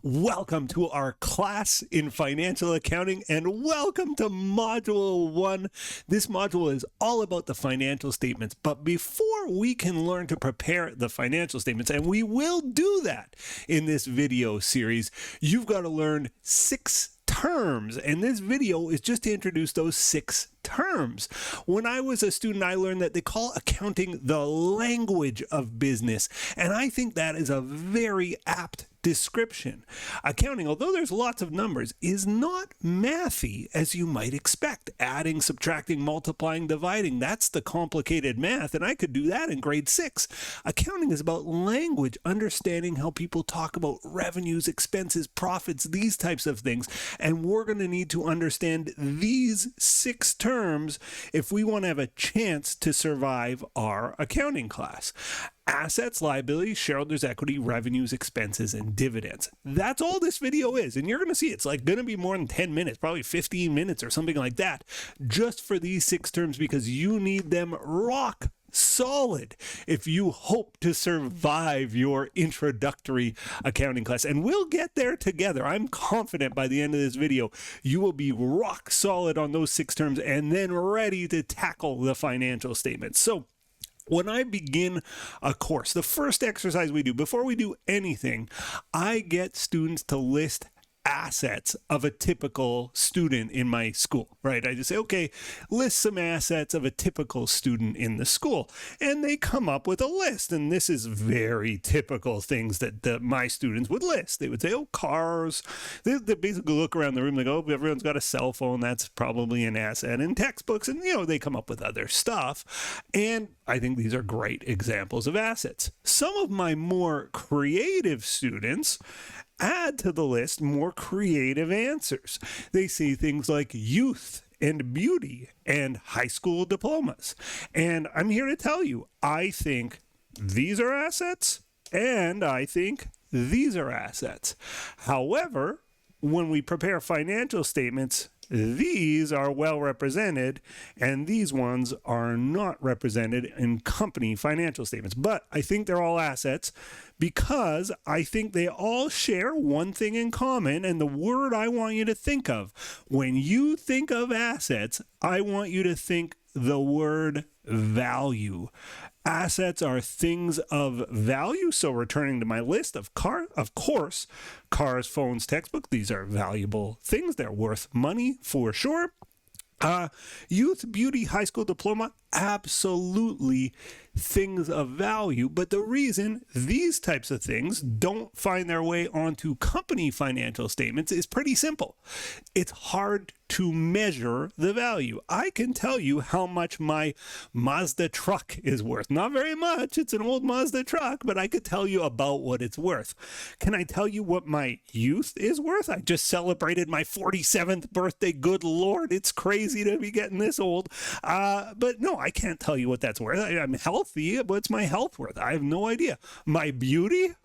Welcome to our class in financial accounting and welcome to Module 1. This module is all about the financial statements, but before we can learn to prepare the financial statements, and we will do that in this video series, you've got to learn 6 terms, and this video is just to introduce those 6 terms. When I was a student, I learned that they call accounting the language of business, and I think that is a very apt description. Accounting, although there's lots of numbers, is not mathy as you might expect. Adding, subtracting, multiplying, dividing, that's the complicated math, and I could do that in grade 6. Accounting is about language, understanding how people talk about revenues, expenses, profits, these types of things, and we're going to need to understand these 6 terms if we want to have a chance to survive our accounting class. Assets, liabilities, shareholders' equity, revenues, expenses, and dividends. That's all this video is, and you're going to see it's like going to be more than 10 minutes, probably 15 minutes or something like that, just for these 6 terms because you need them rock solid if you hope to survive your introductory accounting class. And we'll get there together. I'm confident by the end of this video, you will be rock solid on those 6 terms and then ready to tackle the financial statements. So, when I begin a course, the first exercise we do, before we do anything, I get students to list assets of a typical student in my school, right? I just say, okay, list some assets of a typical student in the school. And they come up with a list. And this is very typical things that my students would list. They would say, oh, cars. They basically look around the room like, oh, everyone's got a cell phone. That's probably an asset. And textbooks. And, they come up with other stuff. And I think these are great examples of assets. Some of my more creative students add to the list more creative answers. They see things like youth and beauty and high school diplomas. And I'm here to tell you, I think these are assets and I think these are assets. However, when we prepare financial statements, these are well represented and these ones are not represented in company financial statements. But I think they're all assets because I think they all share one thing in common. And the word I want you to think of when you think of assets, I want you to think the word value. Assets are things of value. So returning to my list of course, cars, phones, textbook, these are valuable things. They're worth money for sure. Youth, beauty, high school diploma, absolutely things of value. But the reason these types of things don't find their way onto company financial statements is pretty simple. It's hard to measure the value. I can tell you how much my Mazda truck is worth. Not very much. It's an old Mazda truck, but I could tell you about what it's worth. Can I tell you what my youth is worth? I just celebrated my 47th birthday. Good Lord, it's crazy to be getting this old. But no, I can't tell you what that's worth. I'm healthy. What's my health worth? I have no idea. My beauty?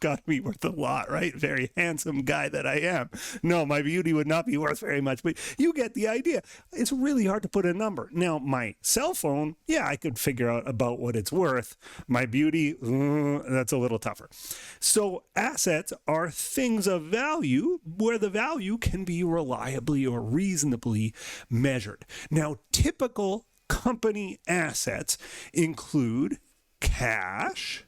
Got to be worth a lot, right? Very handsome guy that I am. No, my beauty would not be worth very much, but you get the idea. It's really hard to put a number. Now, my cell phone, yeah, I could figure out about what it's worth. My beauty, that's a little tougher. So assets are things of value where the value can be reliably or reasonably measured. Now, typical company assets include cash.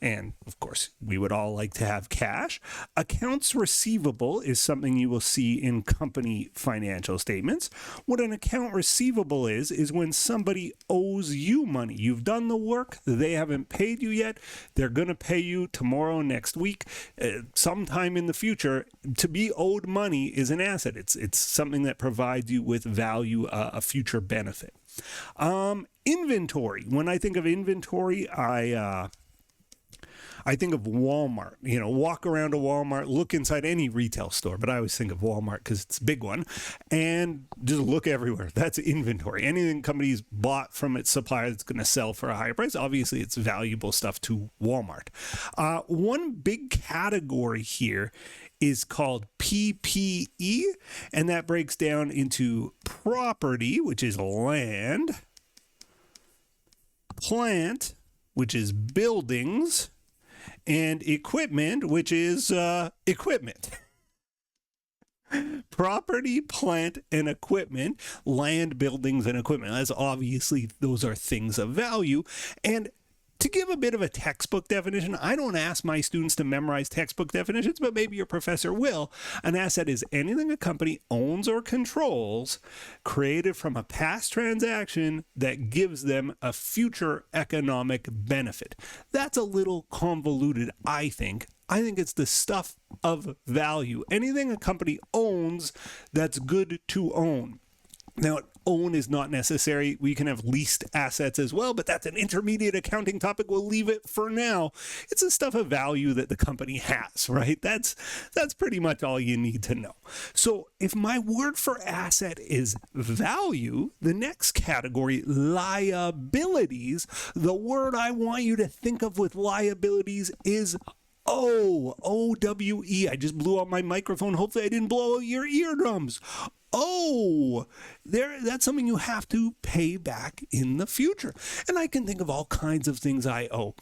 And of course, we would all like to have cash. Accounts receivable is something you will see in company financial statements. What an account receivable is when somebody owes you money. You've done the work, they haven't paid you yet. They're going to pay you tomorrow, next week, sometime in the future. To be owed money is an asset. It's something that provides you with value, a future benefit. Inventory. When I think of inventory, I think of Walmart. Walk around a Walmart, look inside any retail store, but I always think of Walmart because it's a big one, and just look everywhere. That's inventory. Anything company's bought from its supplier that's going to sell for a higher price, obviously it's valuable stuff to Walmart. One big category here is called PPE, and that breaks down into property, which is land, plant, which is buildings, and equipment, which is equipment. Property, plant, and equipment, land, buildings, and equipment. As obviously, those are things of value. And to give a bit of a textbook definition, I don't ask my students to memorize textbook definitions, but maybe your professor will. An asset is anything a company owns or controls, created from a past transaction that gives them a future economic benefit. That's a little convoluted, I think. I think it's the stuff of value. Anything a company owns that's good to own. Now, own is not necessary. We can have leased assets as well, but that's an intermediate accounting topic. We'll leave it for now. It's the stuff of value that the company has, right? That's pretty much all you need to know. So if my word for asset is value, the next category, liabilities, the word I want you to think of with liabilities is O-W-E. I just blew out my microphone. Hopefully I didn't blow out your eardrums. That's something you have to pay back in the future. And I can think of all kinds of things I owe.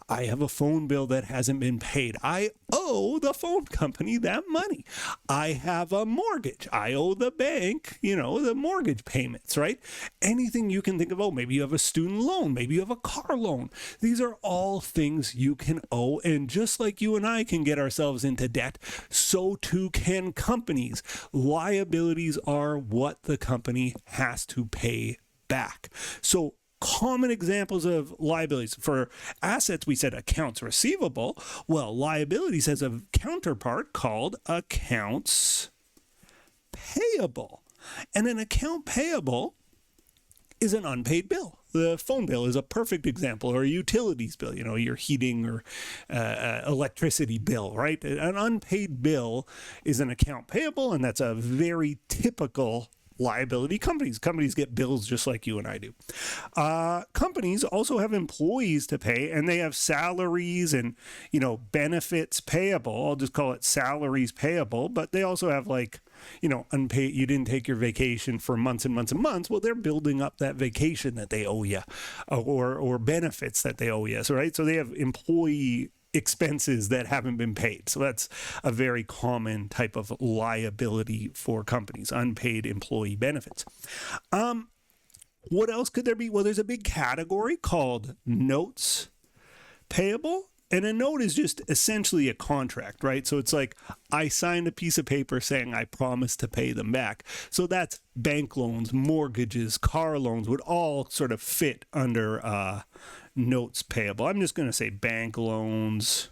I have a phone bill that hasn't been paid. I owe the phone company that money. I have a mortgage. I owe the bank, the mortgage payments, right? Anything you can think of. Maybe you have a student loan. Maybe you have a car loan. These are all things you can owe. And just like you and I can get ourselves into debt, so too can companies. Liabilities are what the company has to pay back. So common examples of liabilities. For assets, we said accounts receivable. Well, liabilities has a counterpart called accounts payable. And an account payable is an unpaid bill. The phone bill is a perfect example, or a utilities bill, your heating or electricity bill, right? An unpaid bill is an account payable, and that's a very typical liability. Companies get bills just like you and I do. Companies also have employees to pay, and they have salaries and, benefits payable. I'll just call it salaries payable, but they also have unpaid, you didn't take your vacation for months and months and months. Well, they're building up that vacation that they owe you, or benefits that they owe you. So, right. So they have employee expenses that haven't been paid. So that's a very common type of liability for companies, unpaid employee benefits. What else could there be? Well, there's a big category called notes payable. And a note is just essentially a contract, right? So it's like I signed a piece of paper saying I promise to pay them back. So that's bank loans, mortgages, car loans would all sort of fit under notes payable. I'm just going to say bank loans,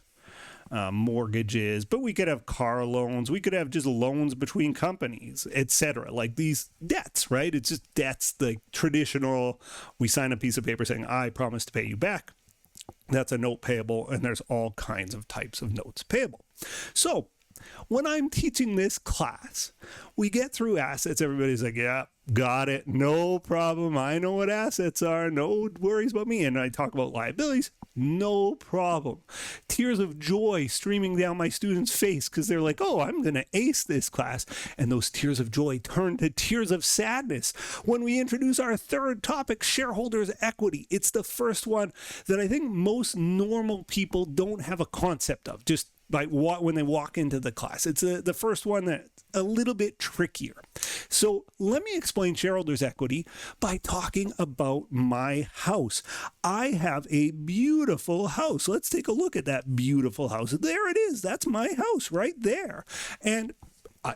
mortgages, but we could have car loans. We could have just loans between companies, etc. Like these debts, right? It's just debts, the traditional, we sign a piece of paper saying I promise to pay you back. That's a note payable, and there's all kinds of types of notes payable. So when I'm teaching this class, we get through assets. Everybody's like, yeah, got it. No problem. I know what assets are. No worries about me. And I talk about liabilities. No problem. Tears of joy streaming down my students' face because they're like, oh, I'm going to ace this class. And those tears of joy turn to tears of sadness when we introduce our third topic, shareholders equity. It's the first one that I think most normal people don't have a concept of, just like when they walk into the class. It's the first one that's a little bit trickier. So let me explain shareholders equity by talking about my house. I have a beautiful house. Let's take a look at that beautiful house. There it is. That's my house right there. And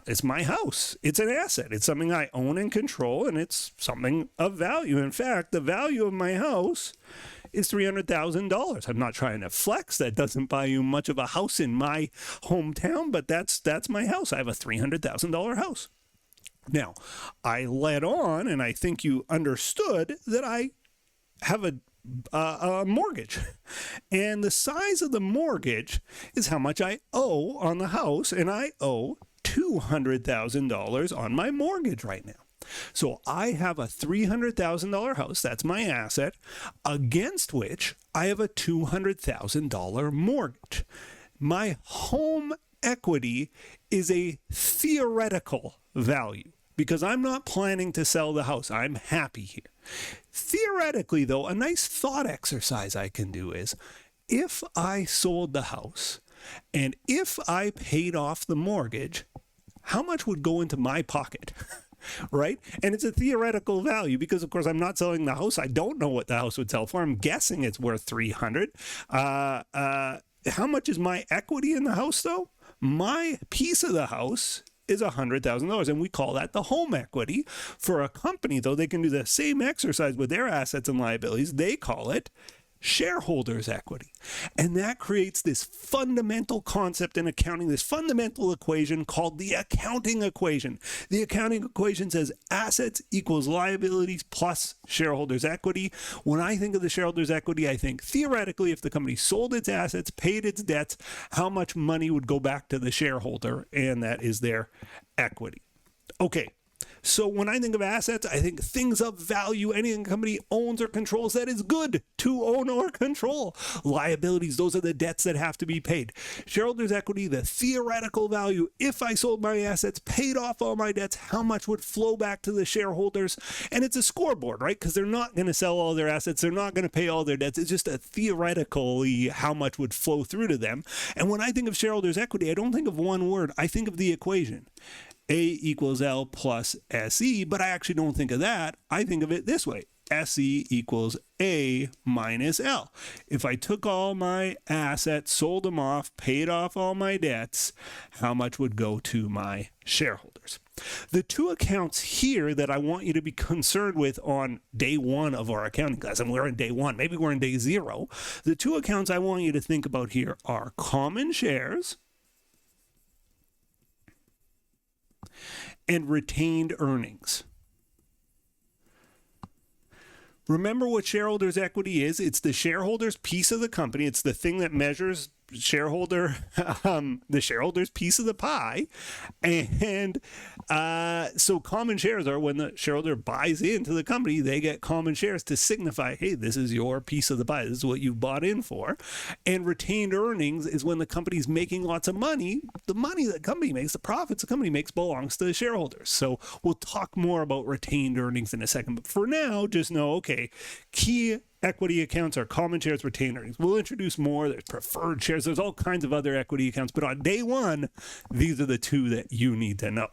it's my house. It's an asset. It's something I own and control, and it's something of value. In fact, the value of my house is $300,000. I'm not trying to flex. That doesn't buy you much of a house in my hometown, but that's my house. I have a $300,000 house. Now, I led on, and I think you understood that I have a mortgage. And the size of the mortgage is how much I owe on the house, and I owe $200,000 on my mortgage right now. So I have a $300,000 house, that's my asset, against which I have a $200,000 mortgage. My home equity is a theoretical value because I'm not planning to sell the house. I'm happy here. Theoretically, though, a nice thought exercise I can do is, if I sold the house and if I paid off the mortgage, how much would go into my pocket? Right? And it's a theoretical value because, of course, I'm not selling the house. I don't know what the house would sell for. I'm guessing it's worth $300. How much is my equity in the house, though? My piece of the house is $100,000, and we call that the home equity. For a company, though, they can do the same exercise with their assets and liabilities. They call it shareholders equity. And that creates this fundamental concept in accounting, this fundamental equation called the accounting equation. The accounting equation says assets equals liabilities plus shareholders equity. When I think of the shareholders equity, I think theoretically, if the company sold its assets, paid its debts, how much money would go back to the shareholder, and that is their equity. Okay. So when I think of assets, I think things of value, anything a company owns or controls that is good to own or control. Liabilities, those are the debts that have to be paid. Shareholders' equity, the theoretical value. If I sold my assets, paid off all my debts, how much would flow back to the shareholders? And it's a scoreboard, right? Because they're not going to sell all their assets. They're not going to pay all their debts. It's just a theoretically how much would flow through to them. And when I think of shareholders' equity, I don't think of one word. I think of the equation. A equals L plus SE, but I actually don't think of that. I think of it this way. SE equals A minus L. If I took all my assets, sold them off, paid off all my debts, how much would go to my shareholders? The two accounts here that I want you to be concerned with on day one of our accounting class, and we're in day one, maybe we're in day 0. The two accounts I want you to think about here are common shares and retained earnings. Remember what shareholders' equity is. It's the shareholders' piece of the company. It's the thing that measures the shareholders' piece of the pie. And so common shares are when the shareholder buys into the company, they get common shares to signify, hey, this is your piece of the pie. This is what you bought in for. And retained earnings is when the company's making lots of money. The money that the company makes, the profits the company makes, belongs to the shareholders. So we'll talk more about retained earnings in a second. But for now, just know, okay, key equity accounts are common shares, retained earnings. We'll introduce more. There's preferred shares. There's all kinds of other equity accounts. But on day one, these are the two that you need to know.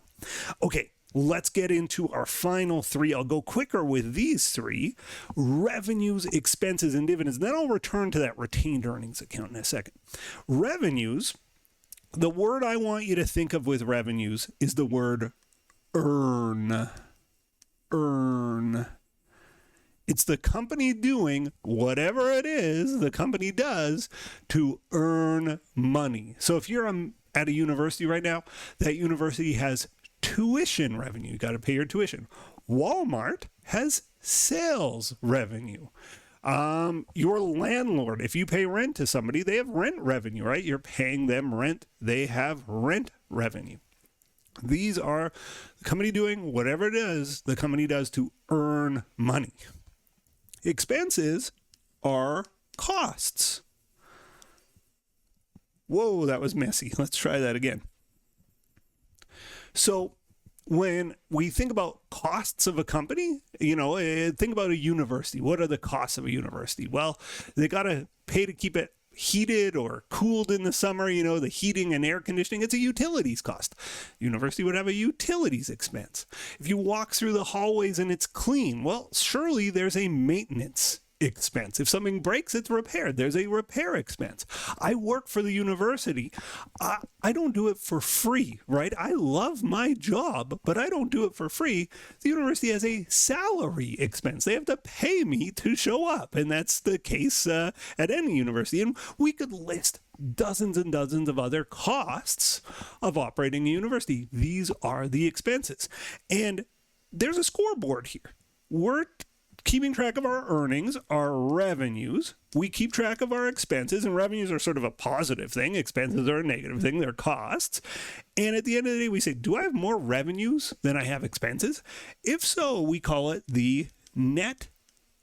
Okay, let's get into our final 3. I'll go quicker with these 3. Revenues, expenses, and dividends. Then I'll return to that retained earnings account in a second. Revenues, the word I want you to think of with revenues is the word earn. Earn. It's the company doing whatever it is the company does to earn money. So if you're at a university right now, that university has tuition revenue. You got to pay your tuition. Walmart has sales revenue. Your landlord, if you pay rent to somebody, they have rent revenue, right? You're paying them rent. They have rent revenue. These are the company doing whatever it is the company does to earn money. Expenses are costs. Whoa, that was messy. Let's try that again. So when we think about costs of a company, think about a university. What are the costs of a university? Well, they got to pay to keep it heated or cooled in the summer, the heating and air conditioning. It's a utilities cost. University would have a utilities expense. If you walk through the hallways and it's clean, well, surely there's a maintenance expense. If something breaks, it's repaired. There's a repair expense. I work for the university. I don't do it for free, right? I love my job, but I don't do it for free. The university has a salary expense. They have to pay me to show up, and that's the case at any university. And we could list dozens and dozens of other costs of operating a university. These are the expenses. And there's a scoreboard here. We're keeping track of our earnings, our revenues. We keep track of our expenses, and revenues are sort of a positive thing. Expenses are a negative thing. They're costs. And at the end of the day, we say, do I have more revenues than I have expenses? If so, we call it the net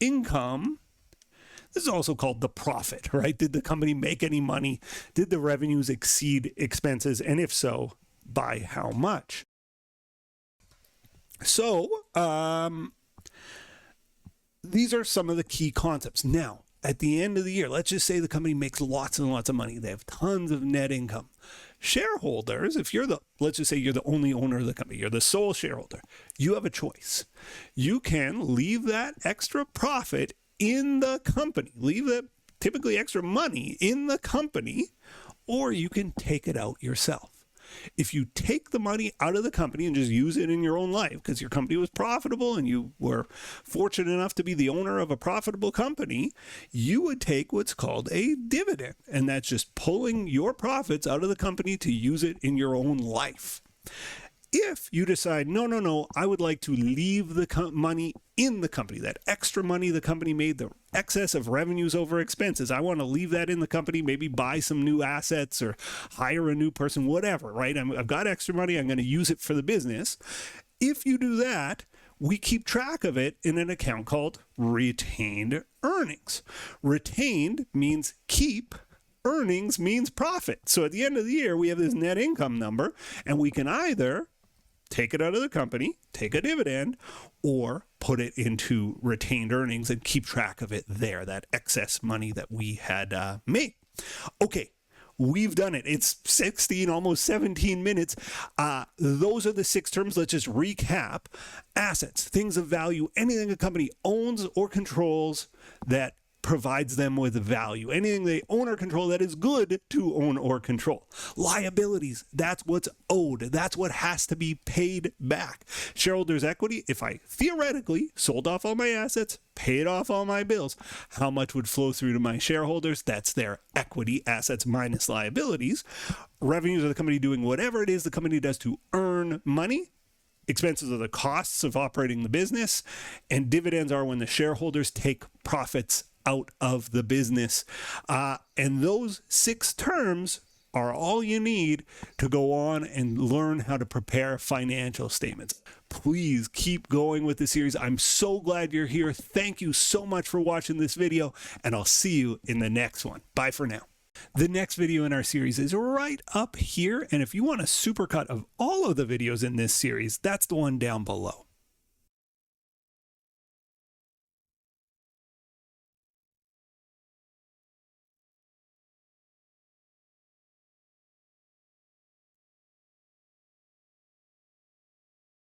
income. This is also called the profit, right? Did the company make any money? Did the revenues exceed expenses? And if so, by how much? So, these are some of the key concepts. Now, at the end of the year, let's just say the company makes lots and lots of money. They have tons of net income. Shareholders, if let's just say you're the only owner of the company, you're the sole shareholder, you have a choice. You can leave that extra profit in the company, leave that typically extra money in the company, or you can take it out yourself. If you take the money out of the company and just use it in your own life because your company was profitable and you were fortunate enough to be the owner of a profitable company, you would take what's called a dividend. And that's just pulling your profits out of the company to use it in your own life. If you decide, no, I would like to leave the money in the company, that extra money the company made, the excess of revenues over expenses, I want to leave that in the company, maybe buy some new assets or hire a new person, whatever, right? I've got extra money, I'm going to use it for the business. If you do that, we keep track of it in an account called retained earnings. Retained means keep. Earnings means profit. So at the end of the year, we have this net income number, and we can either take it out of the company, take a dividend, or put it into retained earnings and keep track of it there, that excess money that we had made. Okay, we've done it. It's 16, almost 17 minutes. Those are the 6 terms. Let's just recap. Assets, things of value, anything a company owns or controls that provides them with value. Anything they own or control that is good to own or control. Liabilities, that's what's owed. That's what has to be paid back. Shareholders' equity, if I theoretically sold off all my assets, paid off all my bills, how much would flow through to my shareholders? That's their equity, assets minus liabilities. Revenues of the company doing whatever it is the company does to earn money. Expenses are the costs of operating the business, and dividends are when the shareholders take profits out of the business. And those 6 terms are all you need to go on and learn how to prepare financial statements. Please keep going with the series. I'm so glad you're here. Thank you so much for watching this video, and I'll see you in the next one. Bye for now. The next video in our series is right up here, and if you want a supercut of all of the videos in this series, that's the one down below.